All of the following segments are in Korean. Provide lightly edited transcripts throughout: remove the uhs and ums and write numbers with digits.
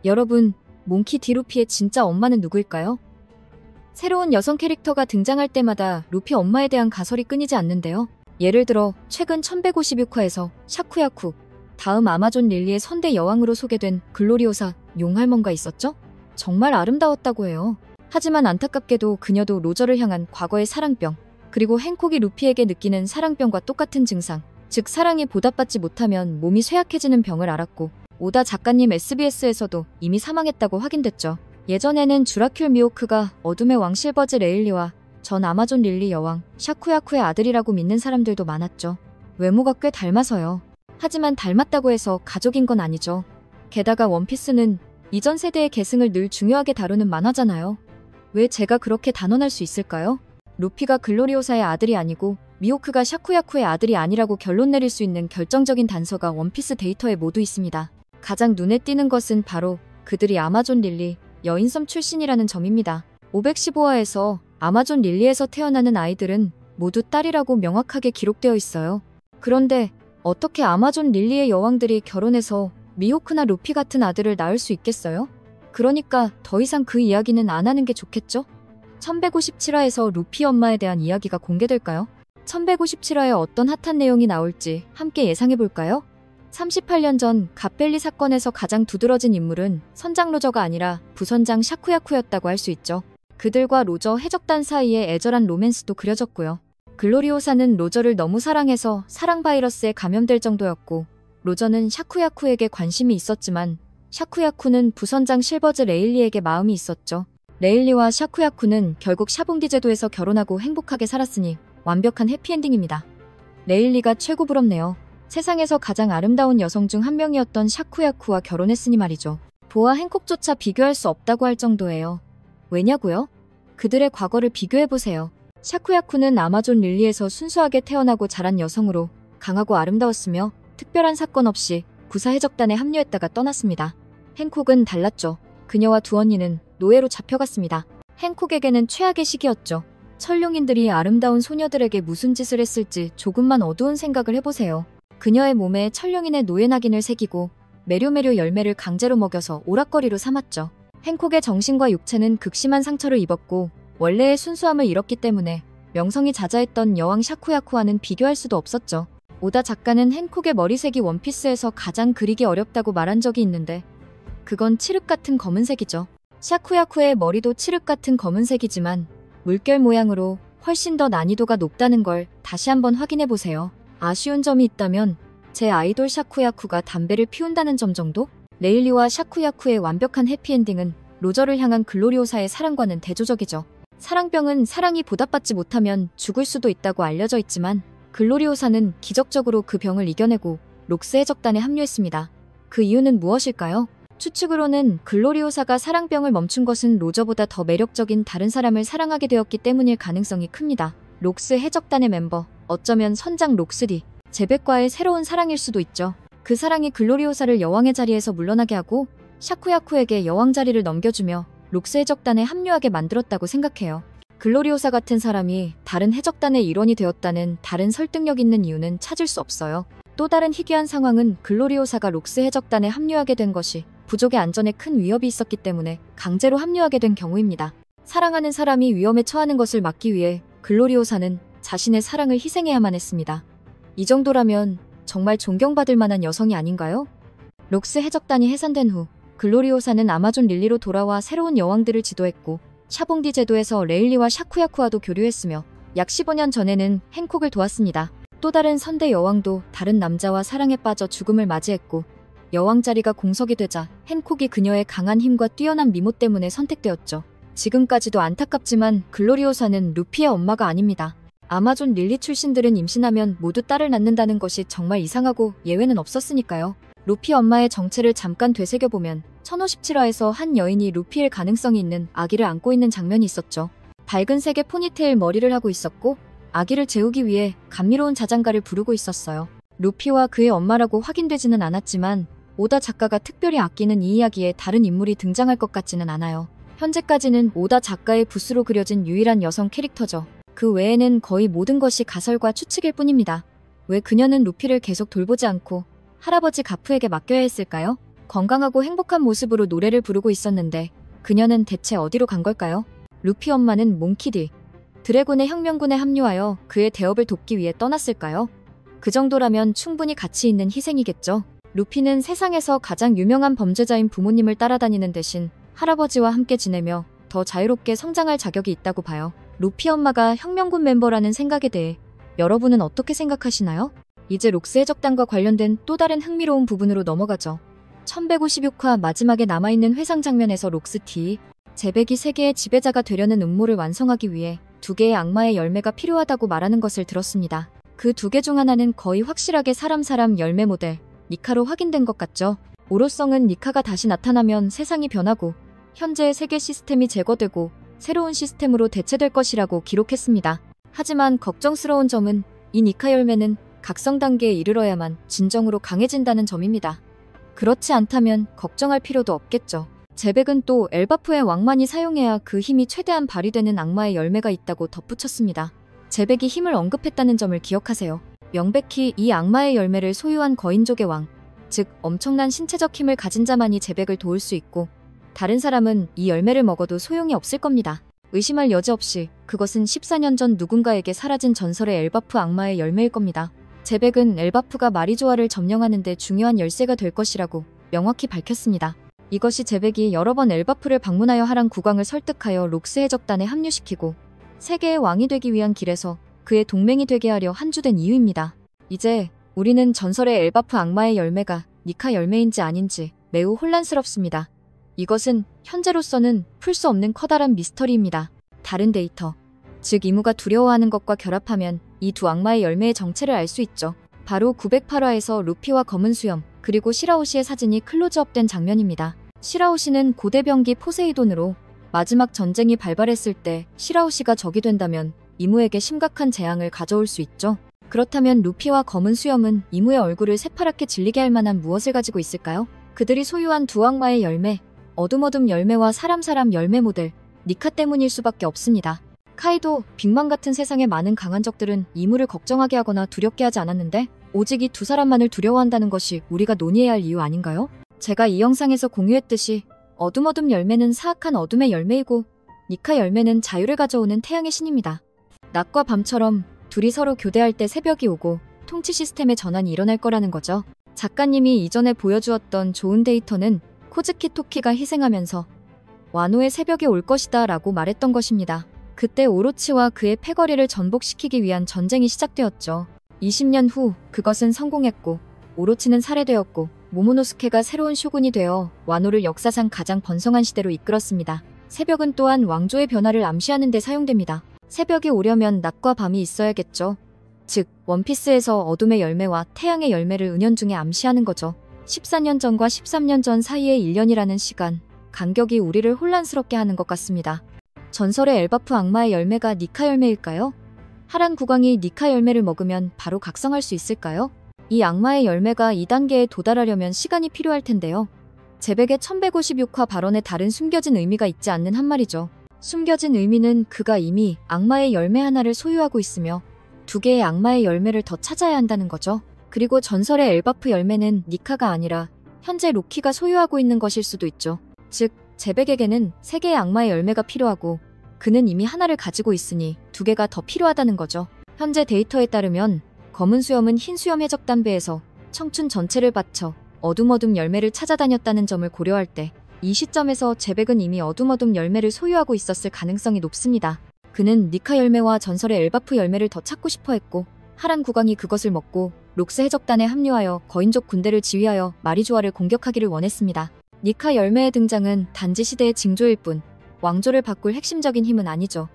여러분, 몽키 디 루피의 진짜 엄마는 누구일까요? 새로운 여성 캐릭터가 등장할 때마다 루피 엄마에 대한 가설이 끊이지 않는데요. 예를 들어 최근 1156화에서 샤쿠야쿠, 다음 아마존 릴리의 선대 여왕으로 소개된 글로리오사 용할멈가 있었죠? 정말 아름다웠다고 해요. 하지만 안타깝게도 그녀도 로저를 향한 과거의 사랑병, 그리고 행콕이 루피에게 느끼는 사랑병과 똑같은 증상, 즉 사랑에 보답받지 못하면 몸이 쇠약해지는 병을 앓았고, 오다 작가님 SBS에서도 이미 사망했다고 확인됐죠. 예전에는 주라큘 미호크가 어둠의 왕 실버즈 레일리와 전 아마존 릴리 여왕 샤쿠야쿠의 아들이라고 믿는 사람들도 많았죠. 외모가 꽤 닮아서요. 하지만 닮았다고 해서 가족인 건 아니죠. 게다가 원피스는 이전 세대의 계승을 늘 중요하게 다루는 만화잖아요. 왜 제가 그렇게 단언할 수 있을까요? 루피가 글로리오사의 아들이 아니고 미호크가 샤쿠야쿠의 아들이 아니라고 결론 내릴 수 있는 결정적인 단서가 원피스 데이터에 모두 있습니다. 가장 눈에 띄는 것은 바로 그들이 아마존 릴리, 여인섬 출신이라는 점입니다. 515화에서 아마존 릴리에서 태어나는 아이들은 모두 딸이라고 명확하게 기록되어 있어요. 그런데 어떻게 아마존 릴리의 여왕들이 결혼해서 미호크나 루피 같은 아들을 낳을 수 있겠어요? 그러니까 더 이상 그 이야기는 안 하는 게 좋겠죠? 1157화에서 루피 엄마에 대한 이야기가 공개될까요? 1157화에 어떤 핫한 내용이 나올지 함께 예상해볼까요? 38년 전 갓벨리 사건에서 가장 두드러진 인물은 선장 로저가 아니라 부선장 샤쿠야쿠였다고 할 수 있죠. 그들과 로저 해적단 사이에 애절한 로맨스도 그려졌고요. 글로리오사는 로저를 너무 사랑해서 사랑 바이러스에 감염될 정도였고, 로저는 샤쿠야쿠에게 관심이 있었지만 샤쿠야쿠는 부선장 실버즈 레일리에게 마음이 있었죠. 레일리와 샤쿠야쿠는 결국 샤봉디 제도에서 결혼하고 행복하게 살았으니 완벽한 해피엔딩입니다. 레일리가 최고 부럽네요. 세상에서 가장 아름다운 여성 중 한 명이었던 샤쿠야쿠와 결혼했으니 말이죠. 보아 행콕조차 비교할 수 없다고 할 정도예요. 왜냐고요? 그들의 과거를 비교해보세요. 샤쿠야쿠는 아마존 릴리에서 순수하게 태어나고 자란 여성으로 강하고 아름다웠으며 특별한 사건 없이 구사 해적단에 합류했다가 떠났습니다. 행콕은 달랐죠. 그녀와 두 언니는 노예로 잡혀갔습니다. 행콕에게는 최악의 시기였죠. 천룡인들이 아름다운 소녀들에게 무슨 짓을 했을지 조금만 어두운 생각을 해보세요. 그녀의 몸에 천룡인의 노예 낙인을 새기고 메료메료 열매를 강제로 먹여서 오락거리로 삼았죠. 행콕의 정신과 육체는 극심한 상처를 입었고 원래의 순수함을 잃었기 때문에 명성이 자자했던 여왕 샤쿠야쿠와는 비교할 수도 없었죠. 오다 작가는 행콕의 머리색이 원피스에서 가장 그리기 어렵다고 말한 적이 있는데 그건 칠흑 같은 검은색이죠. 샤쿠야쿠의 머리도 칠흑 같은 검은색이지만 물결 모양으로 훨씬 더 난이도가 높다는 걸 다시 한번 확인해보세요. 아쉬운 점이 있다면 제 아이돌 샤쿠야쿠가 담배를 피운다는 점 정도? 레일리와 샤쿠야쿠의 완벽한 해피엔딩은 로저를 향한 글로리오사의 사랑과는 대조적이죠. 사랑병은 사랑이 보답받지 못하면 죽을 수도 있다고 알려져 있지만 글로리오사는 기적적으로 그 병을 이겨내고 록스 해적단에 합류했습니다. 그 이유는 무엇일까요? 추측으로는 글로리오사가 사랑병을 멈춘 것은 로저보다 더 매력적인 다른 사람을 사랑하게 되었기 때문일 가능성이 큽니다. 록스 해적단의 멤버, 어쩌면 선장 록스디, 제백과의 새로운 사랑일 수도 있죠. 그 사랑이 글로리오사를 여왕의 자리에서 물러나게 하고 샤쿠야쿠에게 여왕 자리를 넘겨주며 록스 해적단에 합류하게 만들었다고 생각해요. 글로리오사 같은 사람이 다른 해적단의 일원이 되었다는 다른 설득력 있는 이유는 찾을 수 없어요. 또 다른 희귀한 상황은 글로리오사가 록스 해적단에 합류하게 된 것이 부족의 안전에 큰 위협이 있었기 때문에 강제로 합류하게 된 경우입니다. 사랑하는 사람이 위험에 처하는 것을 막기 위해 글로리오사는 자신의 사랑을 희생해야만 했습니다. 이 정도라면 정말 존경받을 만한 여성이 아닌가요? 록스 해적단이 해산된 후 글로리오사는 아마존 릴리로 돌아와 새로운 여왕들을 지도했고 샤봉디 제도에서 레일리와 샤쿠야쿠와도 교류했으며 약 15년 전에는 행콕을 도왔습니다. 또 다른 선대 여왕도 다른 남자와 사랑에 빠져 죽음을 맞이했고 여왕 자리가 공석이 되자 행콕이 그녀의 강한 힘과 뛰어난 미모 때문에 선택되었죠. 지금까지도 안타깝지만 글로리오사는 루피의 엄마가 아닙니다. 아마존 릴리 출신들은 임신하면 모두 딸을 낳는다는 것이 정말 이상하고 예외는 없었으니까요. 루피 엄마의 정체를 잠깐 되새겨보면 1057화에서 한 여인이 루피일 가능성이 있는 아기를 안고 있는 장면이 있었죠. 밝은 색의 포니테일 머리를 하고 있었고 아기를 재우기 위해 감미로운 자장가를 부르고 있었어요. 루피와 그의 엄마라고 확인되지는 않았지만 오다 작가가 특별히 아끼는 이 이야기에 다른 인물이 등장할 것 같지는 않아요. 현재까지는 오다 작가의 붓으로 그려진 유일한 여성 캐릭터죠. 그 외에는 거의 모든 것이 가설과 추측일 뿐입니다. 왜 그녀는 루피를 계속 돌보지 않고 할아버지 가프에게 맡겨야 했을까요? 건강하고 행복한 모습으로 노래를 부르고 있었는데 그녀는 대체 어디로 간 걸까요? 루피 엄마는 몽키디, 드래곤의 혁명군에 합류하여 그의 대업을 돕기 위해 떠났을까요? 그 정도라면 충분히 가치 있는 희생이겠죠. 루피는 세상에서 가장 유명한 범죄자인 부모님을 따라다니는 대신 할아버지와 함께 지내며 더 자유롭게 성장할 자격이 있다고 봐요. 루피 엄마가 혁명군 멤버라는 생각에 대해 여러분은 어떻게 생각하시나요? 이제 록스 해적단과 관련된 또 다른 흥미로운 부분으로 넘어가죠. 1156화 마지막에 남아있는 회상 장면에서 록스 T, 제백이 세계의 지배자가 되려는 음모를 완성하기 위해 2개의 악마의 열매가 필요하다고 말하는 것을 들었습니다. 그 2개 중 하나는 거의 확실하게 사람 열매 모델, 니카로 확인된 것 같죠. 오로성은 니카가 다시 나타나면 세상이 변하고 현재의 세계 시스템이 제거되고 새로운 시스템으로 대체될 것이라고 기록했습니다. 하지만 걱정스러운 점은 이 니카 열매는 각성 단계에 이르러야만 진정으로 강해진다는 점입니다. 그렇지 않다면 걱정할 필요도 없겠죠. 제백은 또 엘바프의 왕만이 사용해야 그 힘이 최대한 발휘되는 악마의 열매가 있다고 덧붙였습니다. 제백이 힘을 언급했다는 점을 기억하세요. 명백히 이 악마의 열매를 소유한 거인족의 왕, 즉 엄청난 신체적 힘을 가진 자만이 제백을 도울 수 있고 다른 사람은 이 열매를 먹어도 소용이 없을 겁니다. 의심할 여지 없이 그것은 14년 전 누군가에게 사라진 전설의 엘바프 악마의 열매일 겁니다. 제백은 엘바프가 마리조아를 점령하는 데 중요한 열쇠가 될 것이라고 명확히 밝혔습니다. 이것이 제백이 여러 번 엘바프를 방문하여 하란 국왕을 설득하여 록스 해적단에 합류시키고 세계의 왕이 되기 위한 길에서 그의 동맹이 되게 하려 한주된 이유입니다. 이제 우리는 전설의 엘바프 악마의 열매가 니카 열매인지 아닌지 매우 혼란스럽습니다. 이것은 현재로서는 풀 수 없는 커다란 미스터리입니다. 다른 데이터, 즉 이무가 두려워하는 것과 결합하면 이 두 악마의 열매의 정체를 알 수 있죠. 바로 908화에서 루피와 검은 수염, 그리고 시라오시의 사진이 클로즈업된 장면입니다. 시라오시는 고대 병기 포세이돈으로 마지막 전쟁이 발발했을 때 시라오시가 적이 된다면 이무에게 심각한 재앙을 가져올 수 있죠. 그렇다면 루피와 검은 수염은 이무의 얼굴을 새파랗게 질리게 할 만한 무엇을 가지고 있을까요? 그들이 소유한 두 악마의 열매, 어둠 열매와 사람 열매 모델, 니카 때문일 수밖에 없습니다. 카이도, 빅맘 같은 세상의 많은 강한 적들은 이무를 걱정하게 하거나 두렵게 하지 않았는데 오직 이 두 사람만을 두려워한다는 것이 우리가 논의해야 할 이유 아닌가요? 제가 이 영상에서 공유했듯이 어둠 열매는 사악한 어둠의 열매이고 니카 열매는 자유를 가져오는 태양의 신입니다. 낮과 밤처럼 둘이 서로 교대할 때 새벽이 오고 통치 시스템의 전환이 일어날 거라는 거죠. 작가님이 이전에 보여주었던 좋은 데이터는 코즈키 토키가 희생하면서 와노의 새벽이 올 것이다 라고 말했던 것입니다. 그때 오로치와 그의 패거리를 전복시키기 위한 전쟁이 시작되었죠. 20년 후 그것은 성공했고 오로치는 살해되었고 모모노스케가 새로운 쇼군이 되어 와노를 역사상 가장 번성한 시대로 이끌었습니다. 새벽은 또한 왕조의 변화를 암시하는 데 사용됩니다. 새벽이 오려면 낮과 밤이 있어야겠죠. 즉 원피스에서 어둠의 열매와 태양의 열매를 은연중에 암시하는 거죠. 14년 전과 13년 전 사이의 1년이라는 시간, 간격이 우리를 혼란스럽게 하는 것 같습니다. 전설의 엘바프 악마의 열매가 니카 열매일까요? 하란 국왕이 니카 열매를 먹으면 바로 각성할 수 있을까요? 이 악마의 열매가 2단계에 도달하려면 시간이 필요할 텐데요. 제백의 1156화 발언에 다른 숨겨진 의미가 있지 않는 한 말이죠. 숨겨진 의미는 그가 이미 악마의 열매 하나를 소유하고 있으며 2개의 악마의 열매를 더 찾아야 한다는 거죠. 그리고 전설의 엘바프 열매는 니카가 아니라 현재 로키가 소유하고 있는 것일 수도 있죠. 즉 제백에게는 3개의 악마의 열매가 필요하고 그는 이미 하나를 가지고 있으니 2개가 더 필요하다는 거죠. 현재 데이터에 따르면 검은 수염은 흰 수염 해적단배에서 청춘 전체를 바쳐 어둠 열매를 찾아다녔다는 점을 고려할 때 이 시점에서 제백은 이미 어둠 열매를 소유하고 있었을 가능성이 높습니다. 그는 니카 열매와 전설의 엘바프 열매를 더 찾고 싶어 했고 하란 국왕이 그것을 먹고 록스 해적단에 합류하여 거인족 군대를 지휘하여 마리조아를 공격하기를 원했습니다. 니카 열매의 등장은 단지 시대의 징조일 뿐 왕조를 바꿀 핵심적인 힘은 아니죠.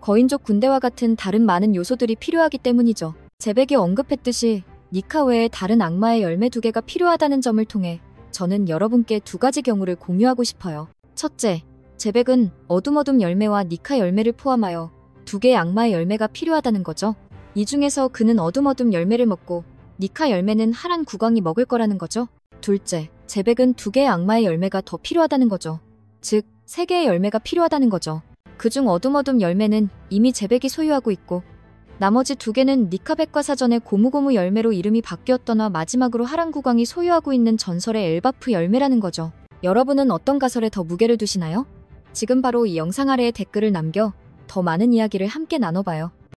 거인족 군대와 같은 다른 많은 요소들이 필요하기 때문이죠. 제백이 언급했듯이 니카 외에 다른 악마의 열매 2개가 필요하다는 점을 통해 저는 여러분께 2가지 경우를 공유하고 싶어요. 첫째, 제백은 어둠 열매와 니카 열매를 포함하여 2개의 악마의 열매가 필요하다는 거죠. 이 중에서 그는 어둠 열매를 먹고 니카 열매는 하란 국왕이 먹을 거라는 거죠. 둘째, 제백은 2개의 악마의 열매가 더 필요하다는 거죠. 즉 3개의 열매가 필요하다는 거죠. 그중 어둠 열매는 이미 제백이 소유하고 있고 나머지 2개는 니카 백과사전의 고무고무 열매로 이름이 바뀌었더나 마지막으로 하란국왕이 소유하고 있는 전설의 엘바프 열매라는 거죠. 여러분은 어떤 가설에 더 무게를 두시나요? 지금 바로 이 영상 아래에 댓글을 남겨 더 많은 이야기를 함께 나눠봐요.